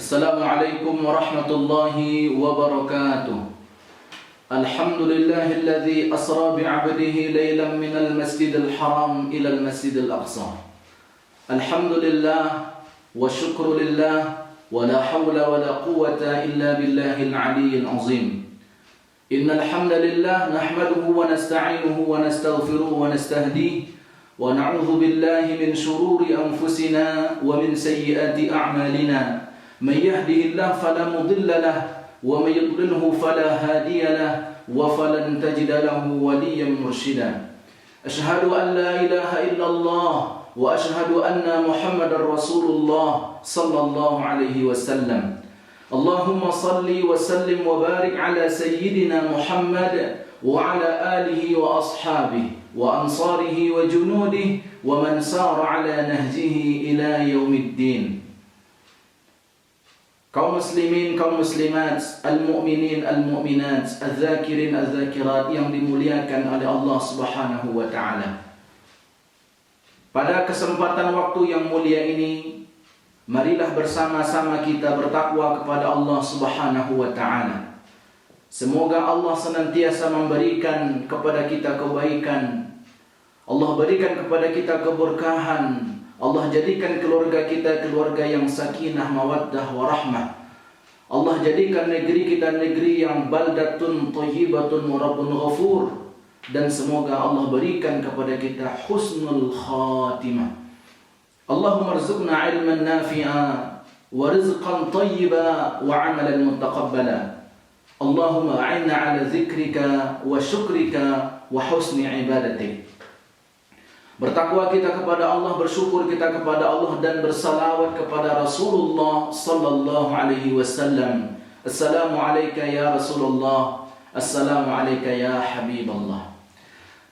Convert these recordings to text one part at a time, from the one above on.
Assalamualaikum warahmatullahi wabarakatuh. Alhamdulillah alladhi asra bi'abdihi laylan minal masjidil haram ilal masjidil aqsa. Alhamdulillah wa syukru lillah wa la hawla wa la quwwata illa billahil aliyyil azim. Innal hamdalillah nahmaduhu wa nasta'inuhu wa nastaghfiruhu wa nastahdihi wa na'udzu billahi min shururi anfusina wa min sayyiati a'malina. من يهده الله فلا مضل له ومن يضلله فلا هادي له وفلن تجد له وليا مرشدا. أشهد أن لا إله إلا الله وأشهد أن محمدا رسول الله صلى الله عليه وسلم. اللهم صل وسلم وبارك على سيدنا محمد وعلى آله وأصحابه وأنصاره وجنوده ومن سار على نهجه إلى يوم الدين. Kaum muslimin, kaum muslimat, al-mu'minin, al-mu'minat, al-zakirin, al-zakirat yang dimuliakan oleh Allah Subhanahu wa ta'ala. Pada kesempatan waktu yang mulia ini, marilah bersama-sama kita bertakwa kepada Allah Subhanahu wa ta'ala. Semoga Allah senantiasa memberikan kepada kita kebaikan. Allah berikan kepada kita keberkahan. Allah jadikan keluarga kita keluarga yang sakinah, mawaddah, warahmah. Allah jadikan negeri kita negeri yang baldatun thayyibatun wa rabbun ghafur. Dan semoga Allah berikan kepada kita husnul khatimah. Allahumma rzuqna ilman nafi'a wa rizqan thayyiba wa amalan mutaqabbala. Allahumma a'inna ala zikrika wa syukrika wa husni ibadatik. Bertakwa kita kepada Allah, bersyukur kita kepada Allah, dan bersalawat kepada Rasulullah sallallahu alaihi wasallam. Assalamu alayka ya Rasulullah, assalamu alayka ya Habiballah.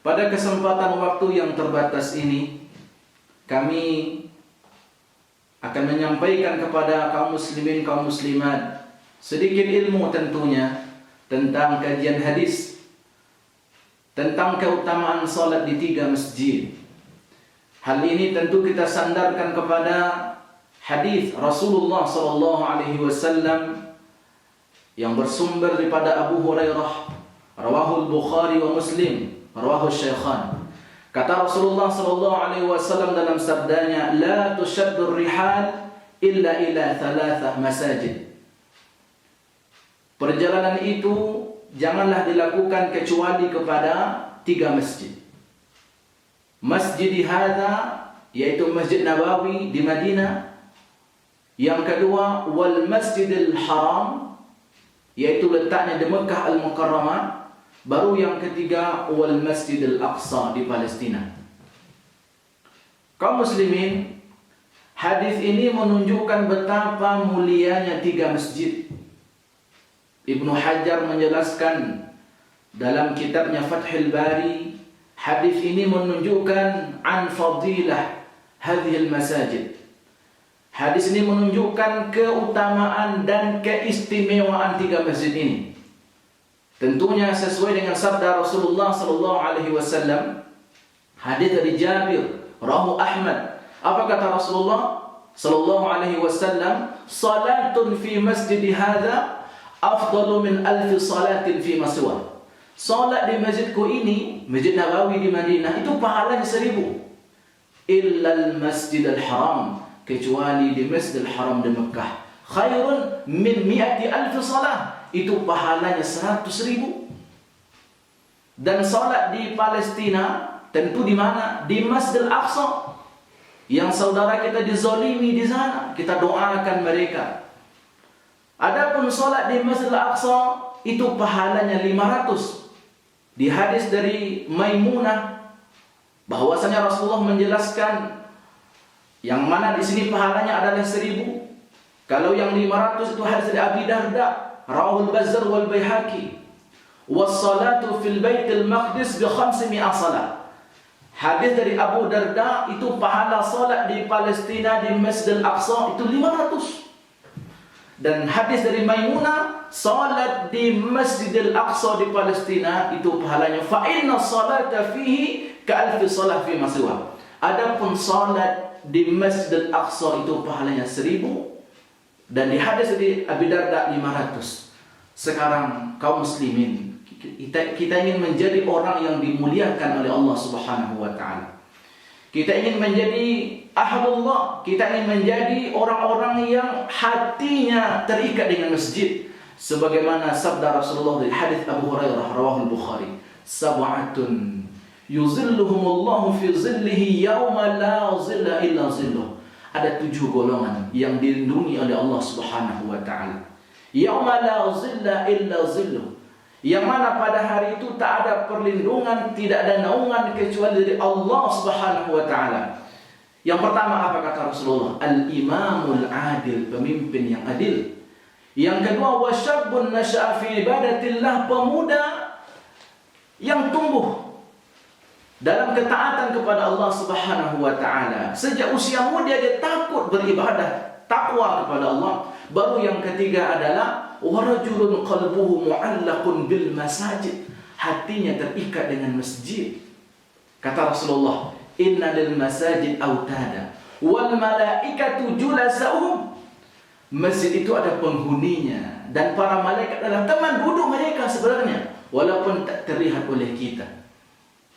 Pada kesempatan waktu yang terbatas ini, kami akan menyampaikan kepada kaum muslimin, kaum muslimat sedikit ilmu tentunya tentang kajian hadis, tentang keutamaan salat di 3 masjid. Hal ini tentu kita sandarkan kepada hadis Rasulullah sallallahu alaihi wasallam yang bersumber daripada Abu Hurairah, rawahul Bukhari wa Muslim, rawahul Syaikhan. Kata Rasulullah sallallahu alaihi wasallam dalam sabdanya, la tushaddur rihal illa ila 3 masajid. Perjalanan itu janganlah dilakukan kecuali kepada 3 masjid. Masjid hadza, yaitu Masjid Nabawi di Madinah. Yang kedua, wal Masjidil Haram, yaitu letaknya di Mekah Al-Mukarramah. Baru yang ketiga, wal Masjidil Aqsa di Palestina. Kaum muslimin, hadis ini menunjukkan betapa mulianya 3 masjid. Ibnu Hajar menjelaskan dalam kitabnya Fathul Bari, hadis ini menunjukkan an fadilah hadhil masajid. Hadis ini menunjukkan keutamaan dan keistimewaan 3 masjid ini. Tentunya sesuai dengan sabda Rasulullah sallallahu alaihi wasallam. Hadis dari Jabir, rawahu Ahmad. Apa kata Rasulullah sallallahu alaihi wasallam? Salatun fi masjid hadza afdalu min 1000 salatin fi maswa. Salat di masjidku ini, Masjid Nabawi di Madinah, itu pahalanya 1000. Illal Masjidil Haram, kecuali di Masjidil Haram di Mekah. Khairun min 100,000 salat, itu pahalanya 100,000. Dan salat di Palestina, tentu di mana? Di Masjidil Aqsa. Yang saudara kita dizalimi di sana, kita doakan mereka. Adapun salat di Masjidil Aqsa, itu pahalanya 500. Di hadis dari Maimunah bahwasanya Rasulullah menjelaskan yang mana di sini pahalanya adalah 1000. Kalau yang 500 itu hadis dari Abi Darda, rawahul Bazzar wal Baihaqi. Was-salatu fil Baitul Maqdis bi 500 salat. Hadis dari Abu Darda itu pahala salat di Palestina di Masjidil Aqsa itu 500. Dan hadis dari Maimunah, salat di Masjidil Aqsa di Palestina itu pahalanya fa inna salata fihi ka 1000 salat fi maswa. Adapun salat di Masjidil Aqsa itu pahalanya 1000. Dan di hadis di Abi Darda 500. Sekarang kaum muslimin, kita ingin menjadi orang yang dimuliakan oleh Allah Subhanahu wa taala. Kita ingin menjadi ahlullah, kita ingin menjadi orang-orang yang hatinya terikat dengan masjid. Sebagaimana sabda Rasulullah di hadis Abu Hurairah rawahul Bukhari, sab'atun yuzilluhumullahu fi zillihi yauma la zilla illa zilluh. Ada 7 golongan yang dilindungi oleh Allah Subhanahu wa taala. Yauma la zilla illa zilluh. Yang mana pada hari itu tak ada perlindungan, tidak ada naungan kecuali dari Allah Subhanahu wa taala. Yang pertama apa kata Rasulullah? Al-imamul adil, pemimpin yang adil. Yang kedua, wasyabun nasya'a fi ibadatillah, pemuda yang tumbuh dalam ketaatan kepada Allah Subhanahu wa taala. Sejak usia muda dia takut beribadah, takwa kepada Allah. Baru yang ketiga adalah warajulun qalbuhu mu'allaqun bil masajid, hatinya terikat dengan masjid. Kata Rasulullah, inna lil masajid autada wal malaikatu julasahum. Masjid itu ada penghuninya dan para malaikat adalah teman duduk mereka sebenarnya, walaupun tak terlihat oleh kita.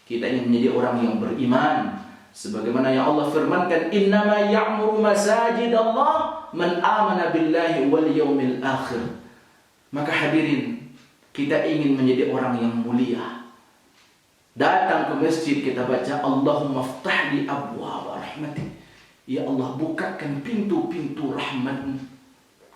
Kita ingin menjadi orang yang beriman, sebagaimana yang Allah firmankan, innama ya'muru masajid Allah man amana billahi wal yawmil akhir. Maka hadirin, kita ingin menjadi orang yang mulia. Datang ke masjid kita baca Allahumma ftah li abwaaba rahmatik. Ya Allah, bukakan pintu-pintu rahmatmu.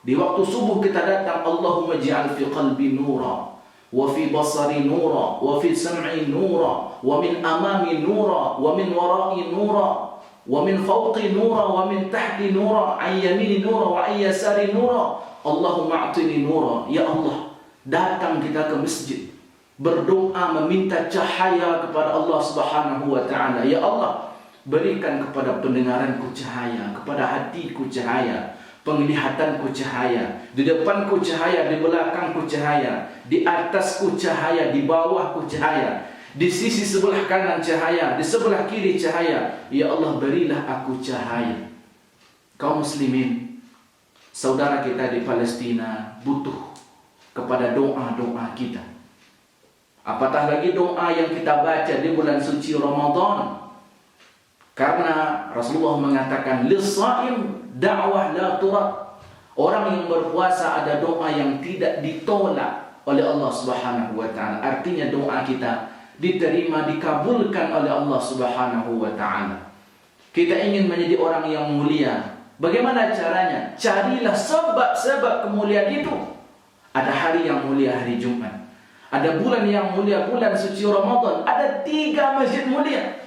Di waktu subuh kita datang, Allahumma ja'al fi qalbi nura, wa fi basari nura, wa fi sam'i nura, wa min amami nura, wa min wara'i nura, wa min fawqi nura, wa min tahti nura, an yamini nura, wa an yasari nura. Allahumma a'tini nura. Ya Allah, datang kita ke masjid, berdoa meminta cahaya kepada Allah Subhanahu wa taala. Ya Allah, berikan kepada pendengaranku cahaya, kepada hatiku cahaya, penglihatanku cahaya, di depanku cahaya, di belakangku cahaya, di atasku cahaya, di bawahku cahaya, di sisi sebelah kanan cahaya, di sebelah kiri cahaya. Ya Allah, berilah aku cahaya. Kaum muslimin, saudara kita di Palestina butuh kepada doa-doa kita. Apatah lagi doa yang kita baca di bulan suci Ramadan. Karena Rasulullah mengatakan, lis-shaim da'wah la turad. Orang yang berpuasa ada doa yang tidak ditolak oleh Allah Subhanahu wa taala. Artinya doa kita diterima, dikabulkan oleh Allah Subhanahu wa taala. Kita ingin menjadi orang yang mulia. Bagaimana caranya? Carilah sebab-sebab kemuliaan itu. Ada hari yang mulia, hari Jumat. Ada bulan yang mulia, bulan suci Ramadan. Ada 3 masjid mulia.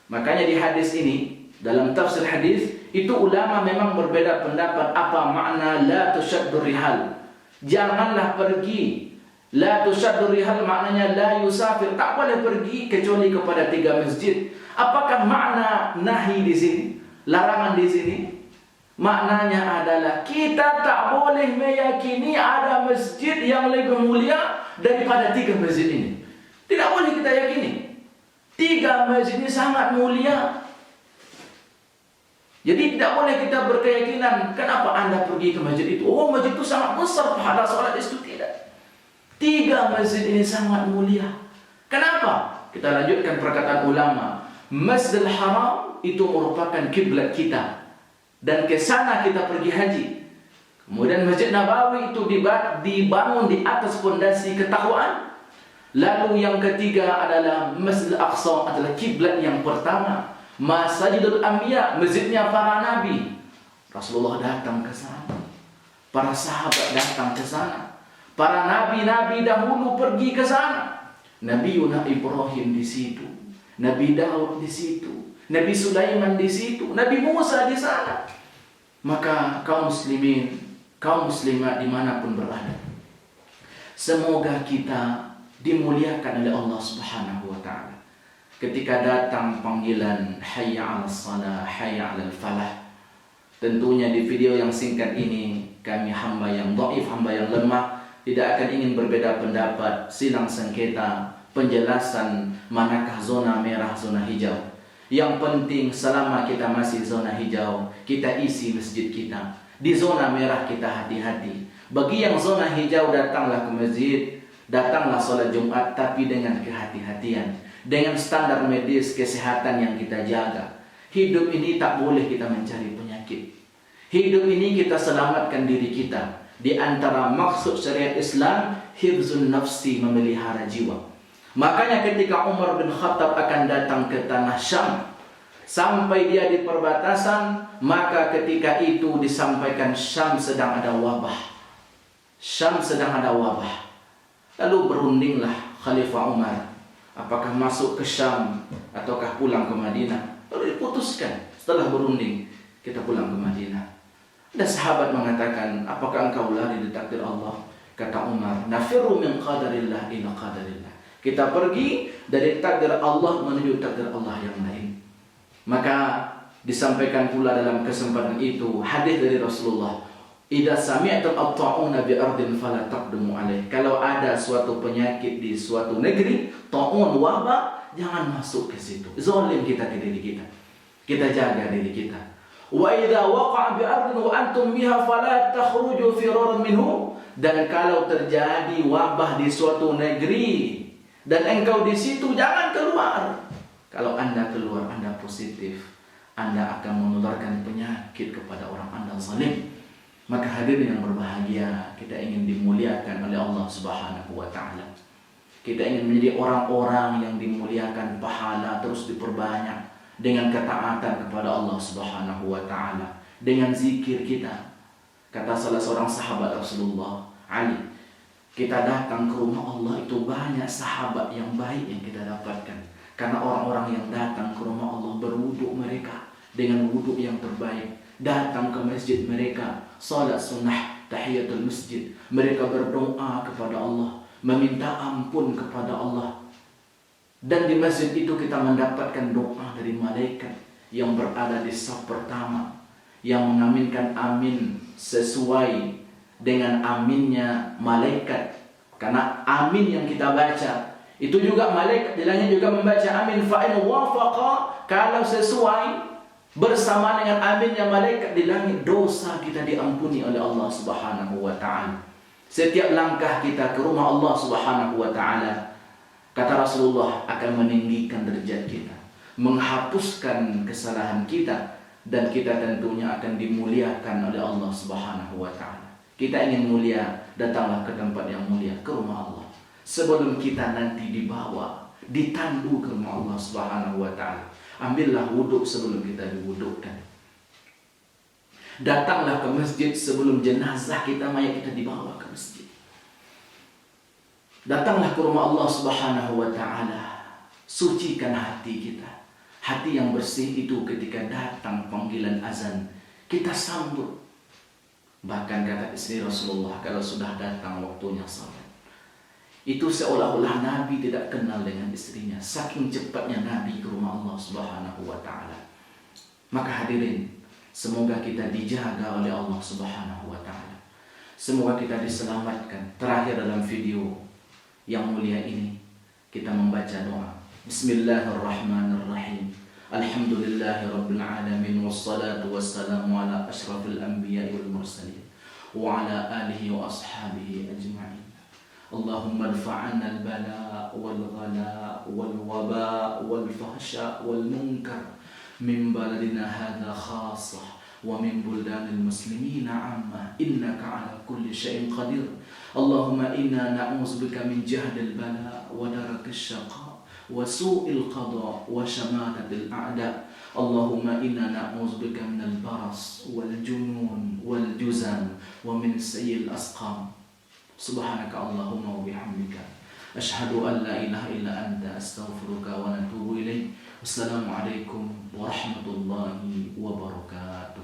Makanya di hadis ini, dalam tafsir hadis, itu ulama memang berbeda pendapat apa makna la tusyaddur rihal. Janganlah pergi. La tusyaddur rihal maknanya la yusafir, tak boleh pergi kecuali kepada 3 masjid. Apakah makna nahi di sini? Larangan di sini? Maknanya adalah kita tak boleh meyakini ada masjid yang lebih mulia daripada 3 masjid ini. Tidak boleh kita yakini. 3 masjid ini sangat mulia. Jadi tidak boleh kita berkeyakinan, kenapa Anda pergi ke masjid itu? Oh, masjid itu sangat besar, pahala salat itu tidak. 3 masjid ini sangat mulia. Kenapa? Kita lanjutkan perkataan ulama. Masjidil Haram itu merupakan kiblat kita. Dan ke sana kita pergi haji. Kemudian Masjid Nabawi itu dibangun di atas fondasi ketakwaan. Lalu yang ketiga adalah Masjid Al-Aqsa, adalah kiblat yang pertama. Masjidul Anbiya, masjidnya para nabi. Rasulullah datang ke sana. Para sahabat datang ke sana. Para nabi-nabi dahulu pergi ke sana. Nabi Ibrahim di situ. Nabi Daud di situ. Nabi Sulaiman di situ. Nabi Musa di sana. Maka kaum muslimin, kaum muslimat dimanapun berada, semoga kita dimuliakan oleh Allah Subhanahu wa ta'ala. Ketika datang panggilan hayya 'alas shalah, hayya 'alal falah, tentunya di video yang singkat ini kami hamba yang dhaif, hamba yang lemah, tidak akan ingin berbeda pendapat, silang sengketa, penjelasan manakah zona merah, zona hijau. Yang penting selama kita masih zona hijau, kita isi masjid kita. Di zona merah kita hati-hati. Bagi yang zona hijau, datanglah ke masjid, datanglah sholat Jumat, tapi dengan kehati-hatian, dengan standar medis kesehatan yang kita jaga. Hidup ini tak boleh kita mencari penyakit. Hidup ini kita selamatkan diri kita. Di antara maksud syariat Islam, hifzun nafsi, memelihara jiwa. Makanya ketika Umar bin Khattab akan datang ke tanah Syam, sampai dia di perbatasan, maka ketika itu disampaikan Syam sedang ada wabah. Syam sedang ada wabah. Lalu berundinglah Khalifah Umar, apakah masuk ke Syam ataukah pulang ke Madinah. Lalu diputuskan setelah berunding, kita pulang ke Madinah. Ada sahabat mengatakan, apakah engkau lari dari takdir Allah? Kata Umar, nafirru min qadarillah ila qadarillah. Kita pergi dari takdir Allah menuju takdir Allah yang lain. Maka disampaikan pula dalam kesempatan itu hadis dari Rasulullah, idza sami'tum at-ta'una bi ardin fala taqdumu alaih. Kalau ada suatu penyakit di suatu negeri, ta'un, wabah, jangan masuk ke situ. Zalim kita ke diri kita. Kita jaga diri kita. Wa idza waqa'a bi ardin wa antum biha fala takhruju firaran minhu. Dan kalau terjadi wabah di suatu negeri dan engkau di situ, jangan keluar. Kalau Anda keluar, Anda positif, Anda akan menularkan penyakit kepada orang Anda zalim. Maka hadirin yang berbahagia, kita ingin dimuliakan oleh Allah Subhanahu wa taala. Kita ingin menjadi orang-orang yang dimuliakan, pahala terus diperbanyak dengan ketaatan kepada Allah Subhanahu wa taala, dengan zikir kita. Kata salah seorang sahabat Rasulullah, Ali, kita datang ke rumah Allah itu banyak sahabat yang baik yang kita dapatkan. Karena orang-orang yang datang ke rumah Allah berwuduk mereka dengan wuduk yang terbaik. Datang ke masjid mereka, salat sunnah, tahiyatul masjid. Mereka berdoa kepada Allah, meminta ampun kepada Allah. Dan di masjid itu kita mendapatkan doa dari malaikat yang berada di saf pertama, yang mengaminkan amin sesuai dengan aminnya malaikat. Karena amin yang kita baca itu juga malaikat di langit juga membaca amin. Fa in wafaqa, kalau sesuai bersama dengan aminnya malaikat di langit, dosa kita diampuni oleh Allah Subhanahu wa taala. Setiap langkah kita ke rumah Allah Subhanahu wa taala, kata Rasulullah, akan meninggikan derajat kita, menghapuskan kesalahan kita, dan kita tentunya akan dimuliakan oleh Allah Subhanahu wa taala. Kita ingin mulia, datanglah ke tempat yang mulia, ke rumah Allah. Sebelum kita nanti dibawa, ditandu ke rumah Allah Subhanahu wa taala, ambillah wuduk sebelum kita diwudukkan. Datanglah ke masjid sebelum jenazah kita, mayat kita dibawa ke masjid. Datanglah ke rumah Allah Subhanahu wa taala. Sucikan hati kita. Hati yang bersih itu ketika datang panggilan azan, kita sambut. Bahkan kata istri Rasulullah, kalau sudah datang waktunya salat, itu seolah-olah Nabi tidak kenal dengan istrinya. Saking cepatnya Nabi ke rumah Allah Subhanahu wa taala. Maka hadirin, semoga kita dijaga oleh Allah Subhanahu wa taala. Semoga kita diselamatkan. Terakhir dalam video yang mulia ini, kita membaca doa. Bismillahirrahmanirrahim. Alhamdulillahirabbil alamin, wassalatu wassalamu ala asyrafil anbiya'i wal mursalin wa ala alihi wa ashabihi ajma'in. Allahumma adfa'anna al-bala wal ghala wal waba wal fahsya wal munkar min baladina hadha khassah wa min buldanil muslimina amma, innaka ala kulli syai'in qadir. Allahumma inna na'udzubika min jahdil bala wa darakis syaqa wa su'il qada wa syamatatil a'da. Allahumma inna na'udzubika minal baras wal junun wal juzam wa min sayyi'il asqam. Subhanaka Allahumma wa bihamdika asyhadu an la ilaha illa anta, astaghfiruka wa atubu ilaik. Wassalamu alaikum warahmatullahi wabarakatuh.